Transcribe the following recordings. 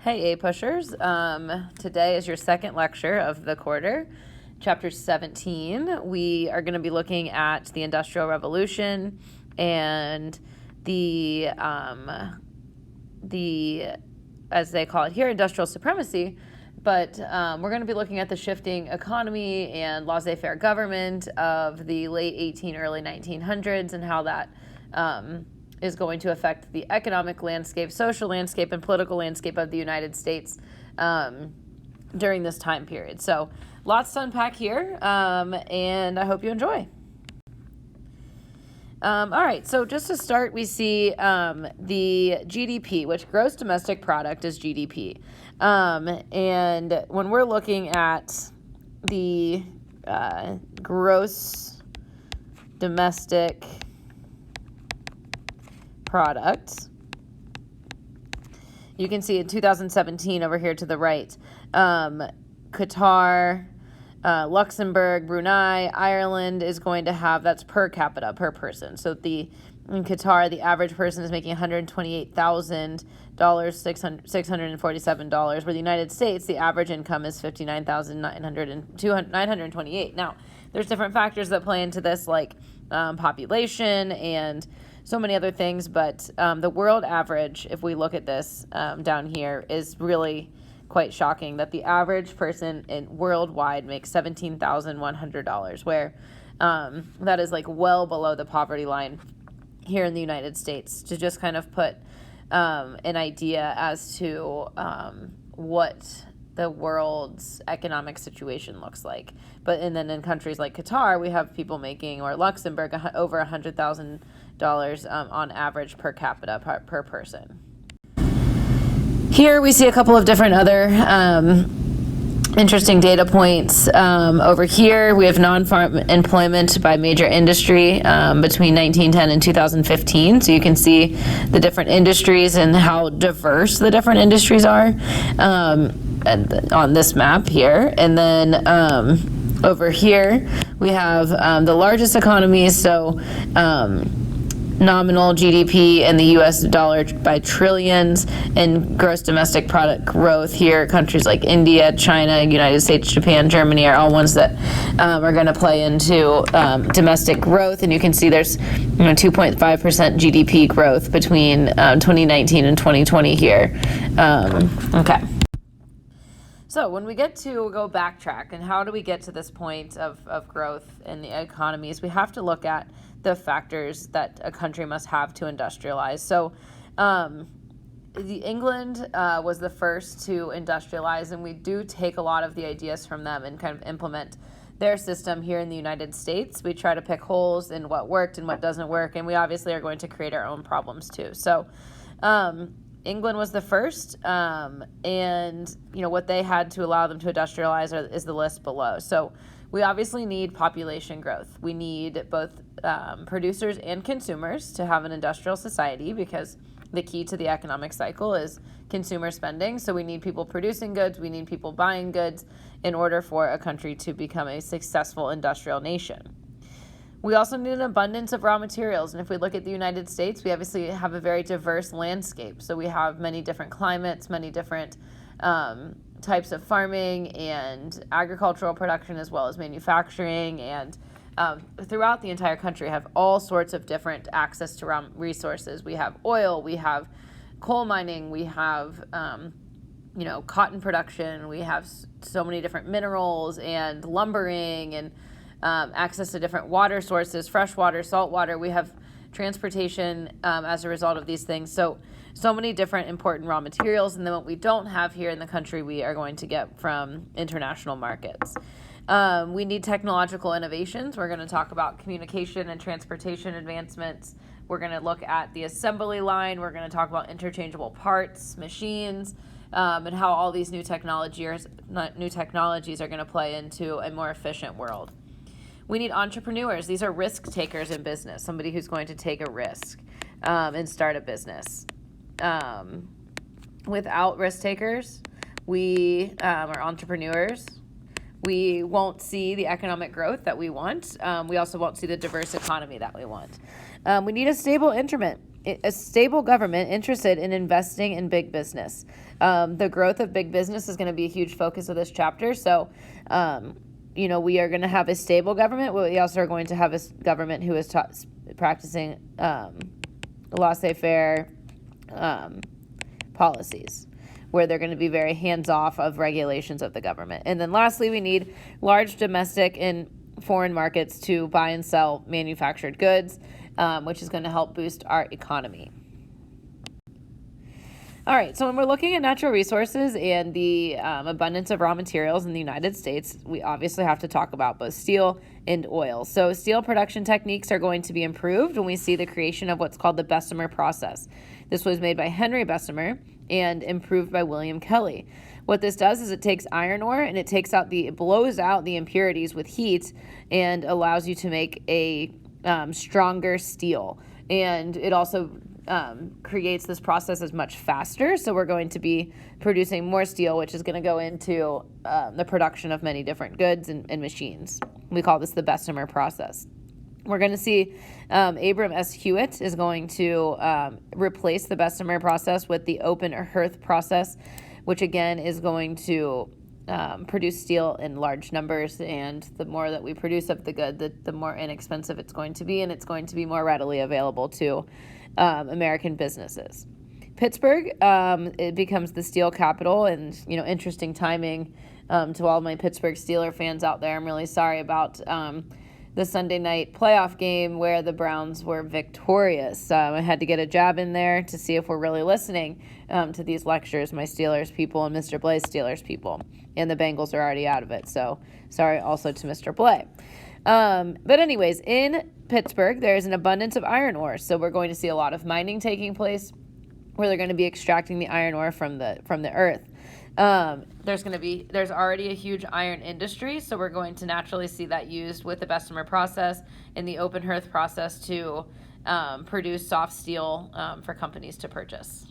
Hey, A-Pushers. Today is your second lecture of the quarter, chapter 17. We are going to be looking at the Industrial Revolution and the, as they call it here, industrial supremacy. But we're going to be looking at the shifting economy and laissez-faire government of the late early 1900s and how that is going to affect the economic landscape, social landscape, and political landscape of the United States during this time period. So lots to unpack here, and I hope you enjoy. All right, so just to start, we see the GDP, which gross domestic product is GDP. And when we're looking at the gross domestic product, you can see in 2017 over here to the right, Qatar, Luxembourg, Brunei, Ireland is going to have, that's per capita, per person. So in Qatar, the average person is making $128,000, $647, where the United States, the average income is $59,928. Now, there's different factors that play into this, like population and so many other things, but the world average, if we look at this down here, is really quite shocking that the average person worldwide makes $17,100, where that is like well below the poverty line here in the United States, to just kind of put an idea as to what the world's economic situation looks like. But and then in countries like Qatar, we have people making, or Luxembourg, over $100,000 on average per capita per person. Here we see a couple of different other interesting data points. Over here we have non-farm employment by major industry between 1910 and 2015. So you can see the different industries and how diverse the different industries are on this map here. And then over here we have the largest economies, so nominal GDP and the US dollar by trillions, and gross domestic product growth here. Countries like India, China, United States, Japan, Germany are all ones that are going to play into domestic growth. And you can see there's 2.5% GDP growth between 2019 and 2020 here. Okay. So when we go backtrack, and how do we get to this point of growth in the economies, we have to look at the factors that a country must have to industrialize. So England was the first to industrialize, and we do take a lot of the ideas from them and kind of implement their system here in the United States. We try to pick holes in what worked and what doesn't work, and we obviously are going to create our own problems too. So England was the first, and what they had to allow them to industrialize is the list below. So we obviously need population growth. We need both producers and consumers to have an industrial society, because the key to the economic cycle is consumer spending. So we need people producing goods, we need people buying goods in order for a country to become a successful industrial nation. We also need an abundance of raw materials. And if we look at the United States, we obviously have a very diverse landscape. So we have many different climates, many different types of farming and agricultural production, as well as manufacturing, and throughout the entire country have all sorts of different access to raw resources. We have oil, we have coal mining, we have cotton production, we have so many different minerals and lumbering, and access to different water sources, fresh water, salt water. We have transportation as a result of these things. So many different important raw materials. And then what we don't have here in the country, we are going to get from international markets. We need technological innovations. We're going to talk about communication and transportation advancements. We're going to look at the assembly line. We're going to talk about interchangeable parts, machines, and how all these new technologies are going to play into a more efficient world. We need entrepreneurs. These are risk takers in business, somebody who's going to take a risk and start a business. Without risk takers, we are entrepreneurs. We won't see the economic growth that we want. We also won't see the diverse economy that we want. We need a stable a stable government interested in investing in big business. The growth of big business is going to be a huge focus of this chapter. So, we are going to have a stable government, but we also are going to have a government who is practicing laissez-faire policies, where they're going to be very hands-off of regulations of the government. And then lastly, we need large domestic and foreign markets to buy and sell manufactured goods, which is going to help boost our economy. All right, so when we're looking at natural resources and the abundance of raw materials in the United States, we obviously have to talk about both steel and oil. So steel production techniques are going to be improved when we see the creation of what's called the Bessemer process. This was made by Henry Bessemer and improved by William Kelly. What this does is it takes iron ore and it blows out the impurities with heat and allows you to make a stronger steel. And it also creates this process as much faster. So we're going to be producing more steel, which is going to go into the production of many different goods and machines. We call this the Bessemer process. We're going to see Abram S. Hewitt is going to replace the Bessemer process with the open hearth process, which again is going to produce steel in large numbers, and the more that we produce of the good, the more inexpensive it's going to be, and it's going to be more readily available to American businesses. Pittsburgh, it becomes the steel capital, and interesting timing to all my Pittsburgh Steeler fans out there. I'm really sorry about the Sunday night playoff game where the Browns were victorious. I had to get a jab in there to see if we're really listening to these lectures, my Steelers people and Mr. Blaze Steelers people. And the Bengals are already out of it, so sorry also to Mr. Blay. But anyways, in Pittsburgh, there's an abundance of iron ore, so we're going to see a lot of mining taking place where they're going to be extracting the iron ore from the earth. There's already a huge iron industry, so we're going to naturally see that used with the Bessemer process and the open hearth process to produce soft steel for companies to purchase.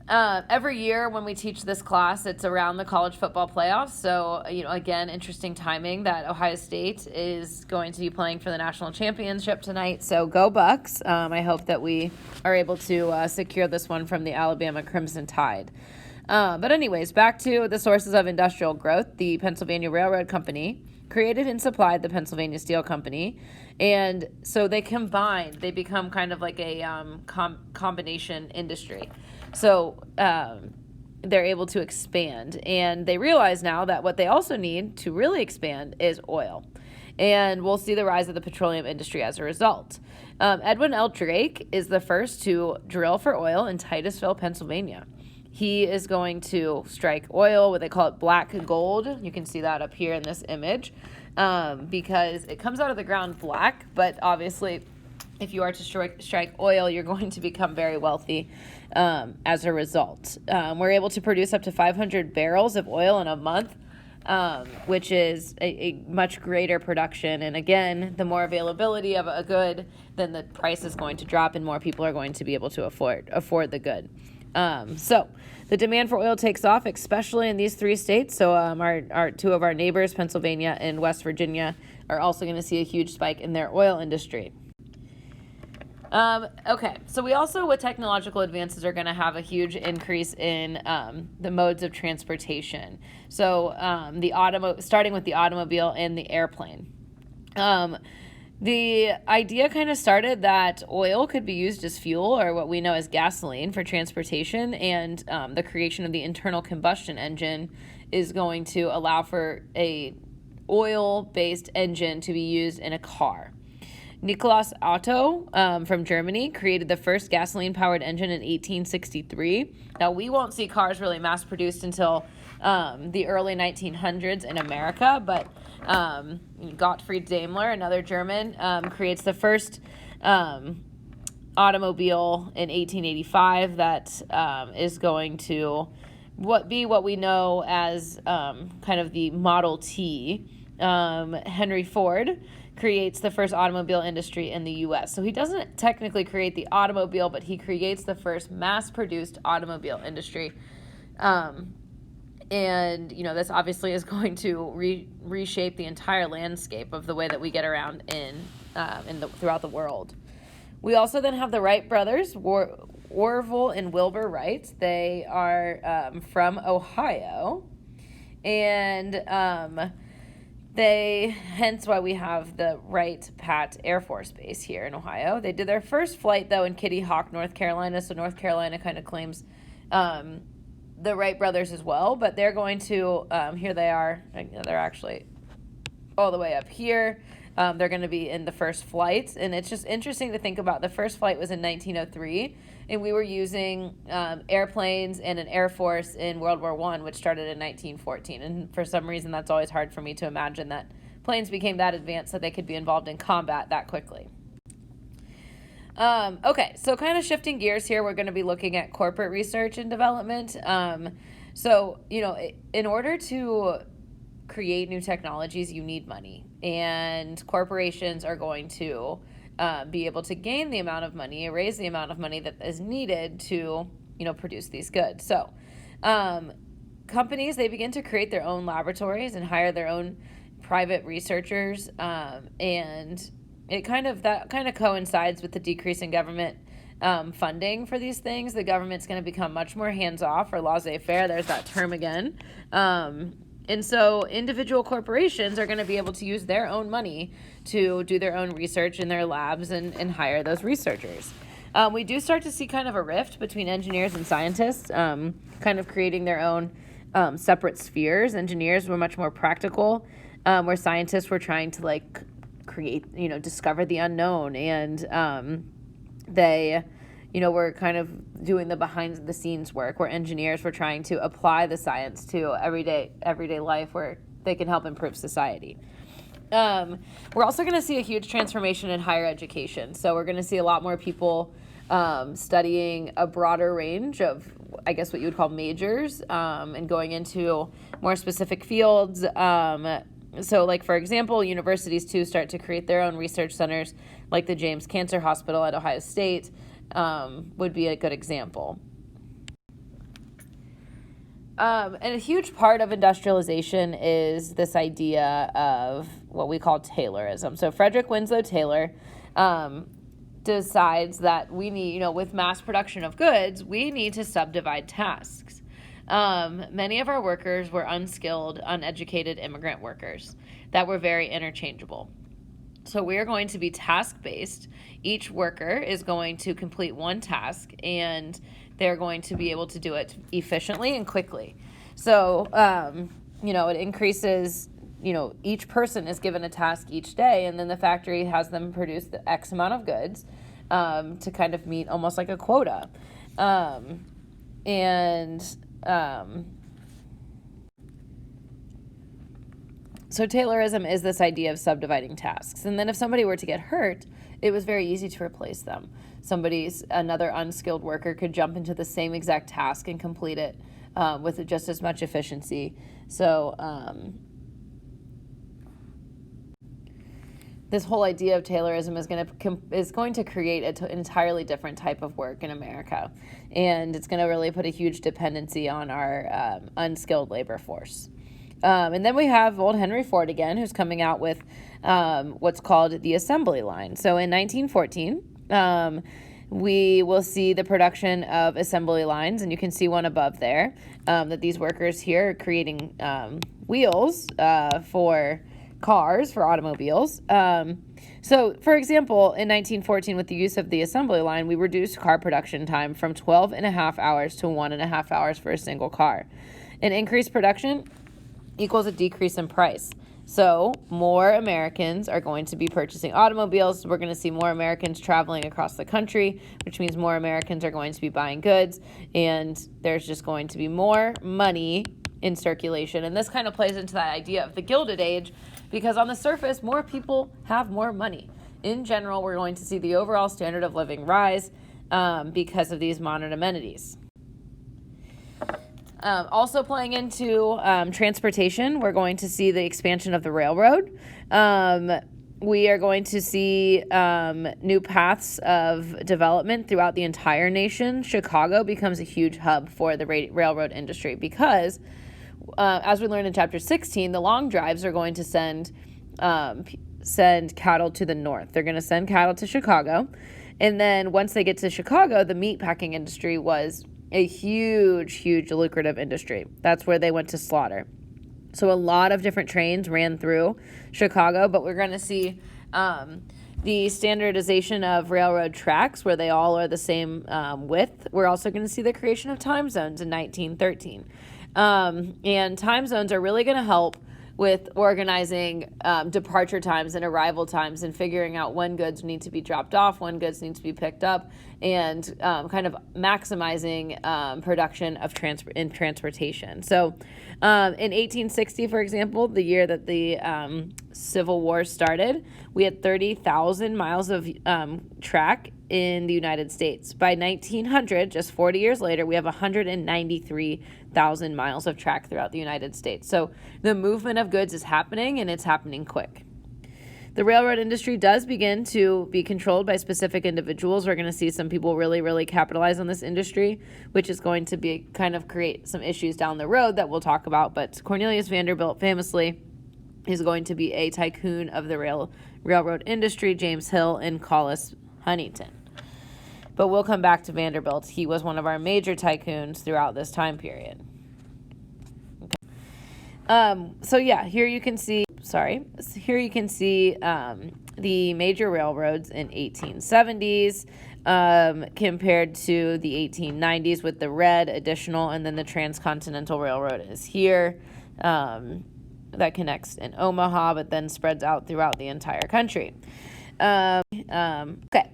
Every year when we teach this class, it's around the college football playoffs. So, again, interesting timing that Ohio State is going to be playing for the national championship tonight. So go Bucks. I hope that we are able to secure this one from the Alabama Crimson Tide. But anyways, back to the sources of industrial growth. The Pennsylvania Railroad Company created and supplied the Pennsylvania Steel Company. And so they become kind of like a combination industry. So they're able to expand, and they realize now that what they also need to really expand is oil. And we'll see the rise of the petroleum industry as a result. Edwin L. Drake is the first to drill for oil in Titusville, Pennsylvania. He is going to strike oil, what they call it black gold. You can see that up here in this image because it comes out of the ground black, but obviously if you are to strike oil, you're going to become very wealthy as a result. We're able to produce up to 500 barrels of oil in a month, which is a much greater production. And again, the more availability of a good, then the price is going to drop and more people are going to be able to afford the good. So the demand for oil takes off, especially in these three states. So our two of our neighbors, Pennsylvania and West Virginia, are also going to see a huge spike in their oil industry. Okay, so we also, with technological advances, are going to have a huge increase in the modes of transportation. So starting with the automobile and the airplane. The idea kind of started that oil could be used as fuel, or what we know as gasoline, for transportation, and the creation of the internal combustion engine is going to allow for a oil-based engine to be used in a car. Nikolaus Otto from Germany created the first gasoline-powered engine in 1863. Now, we won't see cars really mass-produced until the early 1900s in America, but Gottfried Daimler, another German, creates the first automobile in 1885 that is going to what we know as kind of the Model T. Henry Ford creates the first automobile industry in the U.S. So he doesn't technically create the automobile, but he creates the first mass-produced automobile industry. And, this obviously is going to reshape the entire landscape of the way that we get around throughout the world. We also then have the Wright brothers, Orville and Wilbur Wright. They are from Ohio, and hence why we have the Wright-Patt Air Force Base here in Ohio. They did their first flight, though, in Kitty Hawk, North Carolina, so North Carolina kind of claims the Wright brothers as well, but they're going to, here they are, they're actually all the way up here. They're going to be in the first flight, and it's just interesting to think about. The first flight was in 1903, and we were using airplanes and an Air Force in World War I, which started in 1914, and for some reason that's always hard for me to imagine that planes became that advanced that they could be involved in combat that quickly. Okay, so kind of shifting gears here, we're going to be looking at corporate research and development. So, in order to create new technologies, you need money, and corporations are going to be able to gain the amount of money, raise the amount of money that is needed to, produce these goods. So, companies, they begin to create their own laboratories and hire their own private researchers, and that kind of coincides with the decrease in government funding for these things. The government's going to become much more hands-off, or laissez-faire. There's that term again. And so individual corporations are going to be able to use their own money to do their own research in their labs and hire those researchers. We do start to see kind of a rift between engineers and scientists, kind of creating their own separate spheres. Engineers were much more practical, where scientists were trying to create, discover the unknown, and they we're kind of doing the behind the scenes work, where engineers were trying to apply the science to everyday life, where they can help improve society. We're also going to see a huge transformation in higher education. So we're going to see a lot more people studying a broader range of, I guess, what you would call majors, and going into more specific fields. So, for example, universities, too, start to create their own research centers, like the James Cancer Hospital at Ohio State would be a good example. And a huge part of industrialization is this idea of what we call Taylorism. So Frederick Winslow Taylor decides that we need, with mass production of goods, we need to subdivide tasks. Many of our workers were unskilled, uneducated immigrant workers that were very interchangeable. So we are going to be task-based. Each worker is going to complete one task, and they're going to be able to do it efficiently and quickly. So, it increases, each person is given a task each day, and then the factory has them produce the X amount of goods to kind of meet almost like a quota. So Taylorism is this idea of subdividing tasks. And then if somebody were to get hurt, it was very easy to replace them. Another unskilled worker could jump into the same exact task and complete it with just as much efficiency. So this whole idea of Taylorism is going to create an entirely different type of work in America. And it's going to really put a huge dependency on our unskilled labor force. And then we have old Henry Ford again, who's coming out with what's called the assembly line. So in 1914, we will see the production of assembly lines, and you can see one above there, that these workers here are creating wheels for cars, for automobiles. So, for example, in 1914, with the use of the assembly line, we reduced car production time from 12 and a half hours to 1.5 hours for a single car. An increased production equals a decrease in price. So more Americans are going to be purchasing automobiles. We're going to see more Americans traveling across the country, which means more Americans are going to be buying goods, and there's just going to be more money in circulation. And this kind of plays into that idea of the Gilded Age, because on the surface, more people have more money. In general, we're going to see the overall standard of living rise because of these modern amenities. Also playing into transportation, we're going to see the expansion of the railroad. We are going to see new paths of development throughout the entire nation. Chicago becomes a huge hub for the railroad industry because, as we learned in Chapter 16, the long drives are going to send cattle to the north. They're going to send cattle to Chicago. And then once they get to Chicago, the meatpacking industry was a huge lucrative industry. That's where they went to slaughter. So a lot of different trains ran through Chicago, but we're going to see the standardization of railroad tracks where they all are the same width. We're also going to see the creation of time zones in 1913. And time zones are really going to help with organizing departure times and arrival times and figuring out when goods need to be dropped off, when goods need to be picked up, and kind of maximizing production of transportation. So in 1860, for example, the year that the Civil War started, we had 30,000 miles of track in the United States. By 1900, just 40 years later, we have 193,000 miles of track throughout the United States. So the movement of goods is happening, and it's happening quick. The railroad industry does begin to be controlled by specific individuals. We're going to see some people really capitalize on this industry, which is going to be kind of create some issues down the road that we'll talk about. But Cornelius Vanderbilt famously is going to be a tycoon of the railroad industry, James Hill and Collis Huntington. But we'll come back to Vanderbilt. He was one of our major tycoons throughout this time period. Okay. So yeah, here you can see the major railroads in 1870s compared to the 1890s with the red additional, and then the Transcontinental Railroad is here that connects in Omaha but then spreads out throughout the entire country. Okay.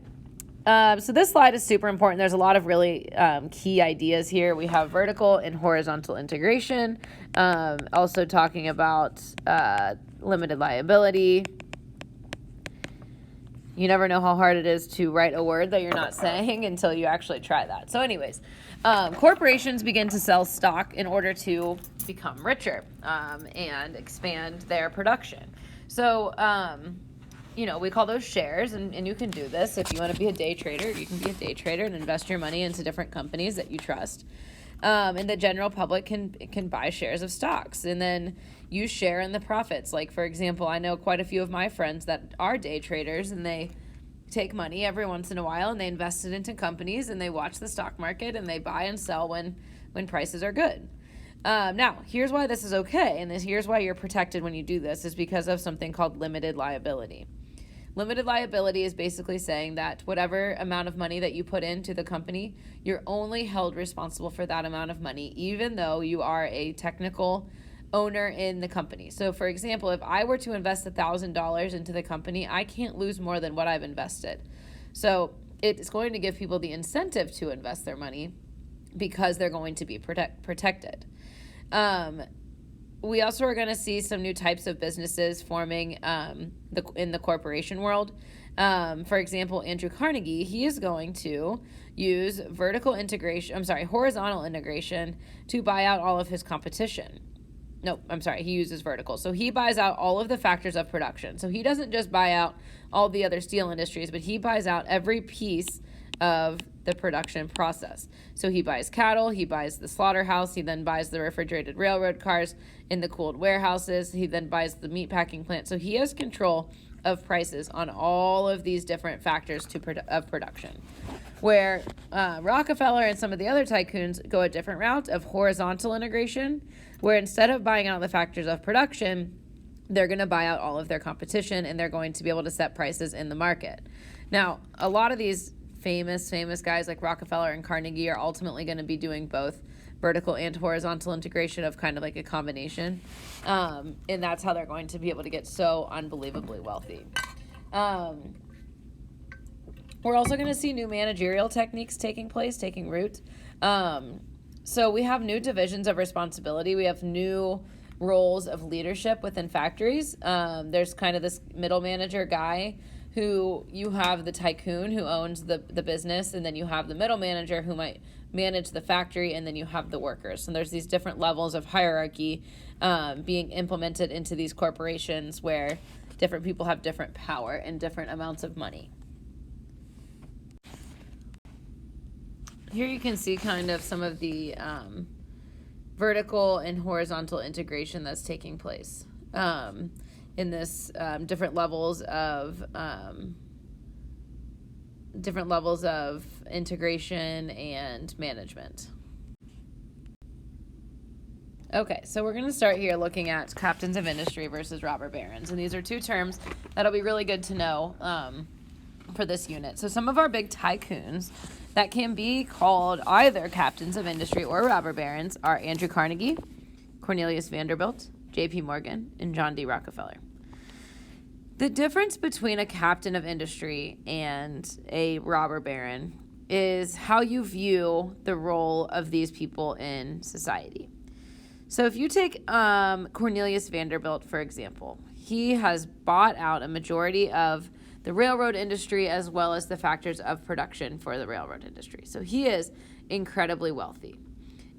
So this slide is super important. There's a lot of really key ideas here. We have vertical and horizontal integration, also talking about limited liability. You never know how hard it is to write a word that you're not saying until you actually try that. So anyways, corporations begin to sell stock in order to become richer and expand their production. So, we call those shares, and you can do this. If you want to be a day trader, you can be a day trader and invest your money into different companies that you trust. And the general public can buy shares of stocks, and then you share in the profits. Like, for example, I know quite a few of my friends that are day traders, and they take money every once in a while, and they invest it into companies, and they watch the stock market, and they buy and sell when prices are good. Now, here's why this is okay, and here's why you're protected when you do this, is because of something called limited liability. Limited liability is basically saying that whatever amount of money that you put into the company, you're only held responsible for that amount of money, even though you are a technical owner in the company. So, for example, if I were to invest $1,000 into the company, I can't lose more than what I've invested. So it's going to give people the incentive to invest their money because they're going to be protected. We also are going to see some new types of businesses forming in the corporation world. For example, Andrew Carnegie, he is going to use horizontal integration to buy out all of his competition. He uses vertical. So he buys out all of the factors of production. So he doesn't just buy out all the other steel industries, but he buys out every piece of the production process. So he buys cattle, he buys the slaughterhouse, he then buys the refrigerated railroad cars in the cooled warehouses, he then buys the meatpacking plant. So he has control of prices on all of these different factors of production. Where Rockefeller and some of the other tycoons go a different route of horizontal integration, where instead of buying out the factors of production, they're going to buy out all of their competition, and they're going to be able to set prices in the market. Now, a lot of these famous guys like Rockefeller and Carnegie are ultimately going to be doing both vertical and horizontal integration of kind of like a combination. And that's how they're going to be able to get so unbelievably wealthy. We're also going to see new managerial techniques taking root. So we have new divisions of responsibility. We have new roles of leadership within factories. There's kind of this middle manager guy who you have the tycoon who owns the business, and then you have the middle manager who might manage the factory, and then you have the workers. And there's these different levels of hierarchy being implemented into these corporations where different people have different power and different amounts of money. Here you can see kind of some of the vertical and horizontal integration that's taking place in this different levels of different levels of integration and management. Okay, so we're going to start here looking at captains of industry versus robber barons. And these are two terms that'll be really good to know for this unit. So some of our big tycoons that can be called either captains of industry or robber barons are Andrew Carnegie, Cornelius Vanderbilt, J.P. Morgan, and John D. Rockefeller. The difference between a captain of industry and a robber baron is how you view the role of these people in society. So if you take Cornelius Vanderbilt, for example, he has bought out a majority of the railroad industry as well as the factors of production for the railroad industry. So he is incredibly wealthy.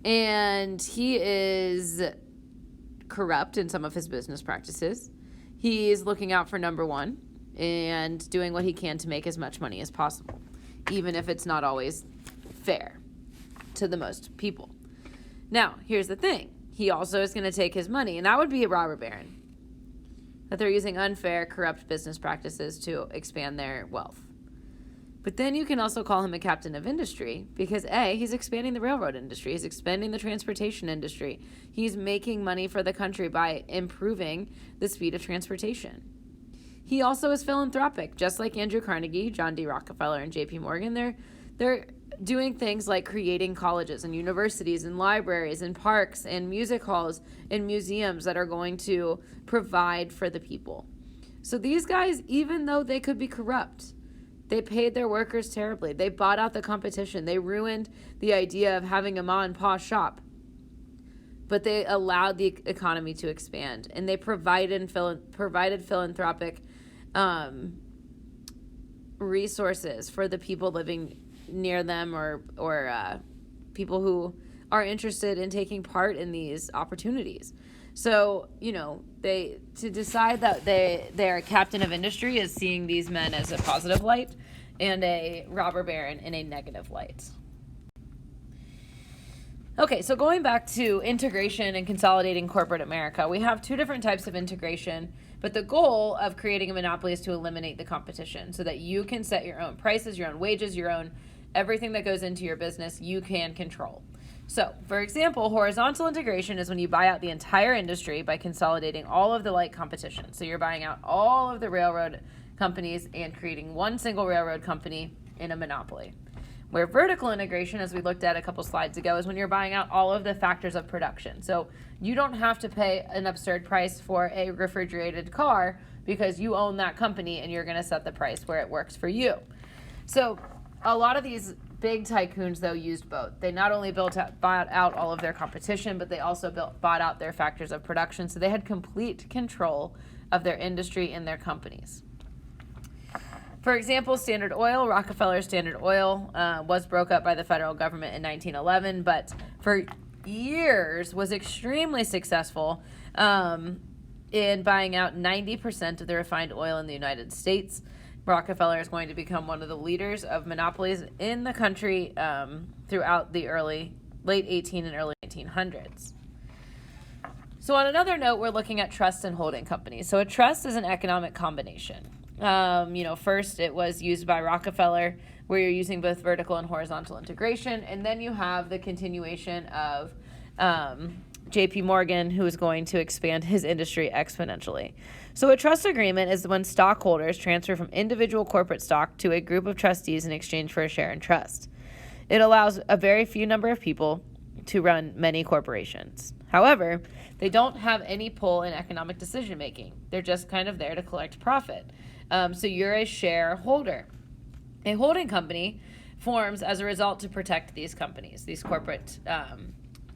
And he is corrupt in some of his business practices. He's looking out for number one and doing what he can to make as much money as possible, even if it's not always fair to the most people. Now, here's the thing. He also is going to take his money, and that would be a robber baron. That they're using unfair, corrupt business practices to expand their wealth. But then you can also call him a captain of industry because A, he's expanding the railroad industry. He's expanding the transportation industry. He's making money for the country by improving the speed of transportation. He also is philanthropic, just like Andrew Carnegie, John D. Rockefeller, and J.P. Morgan. They're doing things like creating colleges and universities and libraries and parks and music halls and museums that are going to provide for the people. So these guys, even though they could be corrupt, they paid their workers terribly. They bought out the competition. They ruined the idea of having a ma and pa shop. But they allowed the economy to expand, and they provided philanthropic resources for the people living near them or people who are interested in taking part in these opportunities. So, to decide that they're a captain of industry is seeing these men as a positive light and a robber baron in a negative light. Okay, so going back to integration and consolidating corporate America, we have two different types of integration, but the goal of creating a monopoly is to eliminate the competition so that you can set your own prices, your own wages, your own everything that goes into your business, you can control. So, for example, horizontal integration is when you buy out the entire industry by consolidating all of the light competition. So you're buying out all of the railroad companies and creating one single railroad company in a monopoly. Where vertical integration, as we looked at a couple slides ago, is when you're buying out all of the factors of production. So you don't have to pay an absurd price for a refrigerated car because you own that company and you're going to set the price where it works for you. So a lot of these big tycoons, though, used both. They not only bought out all of their competition, but they also bought out their factors of production. So they had complete control of their industry and their companies. For example, Standard Oil, Rockefeller Standard Oil, was broke up by the federal government in 1911, but for years was extremely successful in buying out 90% of the refined oil in the United States. Rockefeller is going to become one of the leaders of monopolies in the country throughout the late 18 and early 1900s. So on another note, we're looking at trusts and holding companies. So a trust is an economic combination. First it was used by Rockefeller, where you're using both vertical and horizontal integration, and then you have the continuation of J.P. Morgan, who is going to expand his industry exponentially. So a trust agreement is when stockholders transfer from individual corporate stock to a group of trustees in exchange for a share in trust. It allows a very few number of people to run many corporations. However, they don't have any pull in economic decision making. They're just kind of there to collect profit. So you're a shareholder. A holding company forms as a result to protect these companies, these corporate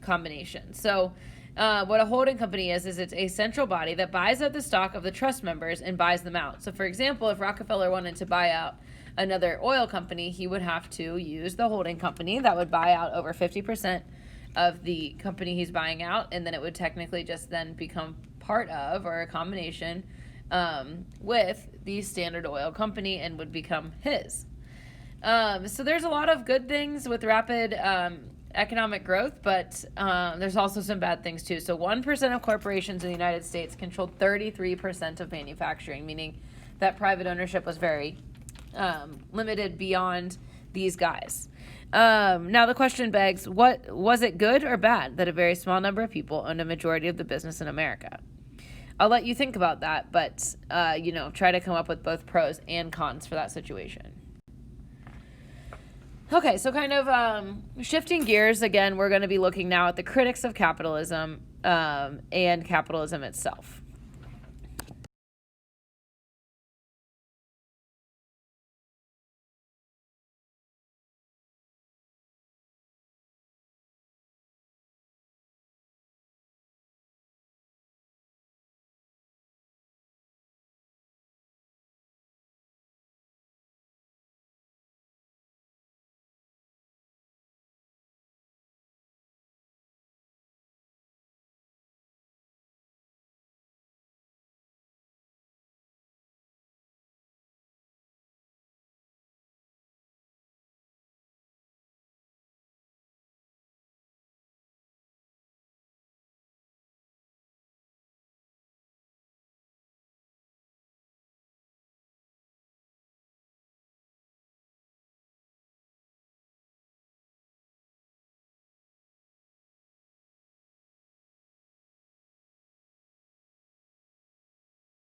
combinations. So what a holding company is it's a central body that buys up the stock of the trust members and buys them out. So for example, if Rockefeller wanted to buy out another oil company, he would have to use the holding company that would buy out over 50% of the company he's buying out, and then it would technically just then become part of or a combination with the Standard Oil Company and would become his. So there's a lot of good things with rapid economic growth, but there's also some bad things too. So 1% of corporations in the United States controlled 33% of manufacturing, meaning that private ownership was very limited beyond these guys. Now the question begs, what was it good or bad that a very small number of people owned a majority of the business in America? I'll let you think about that, but, try to come up with both pros and cons for that situation. Okay, so kind of shifting gears again, we're going to be looking now at the critics of capitalism and capitalism itself.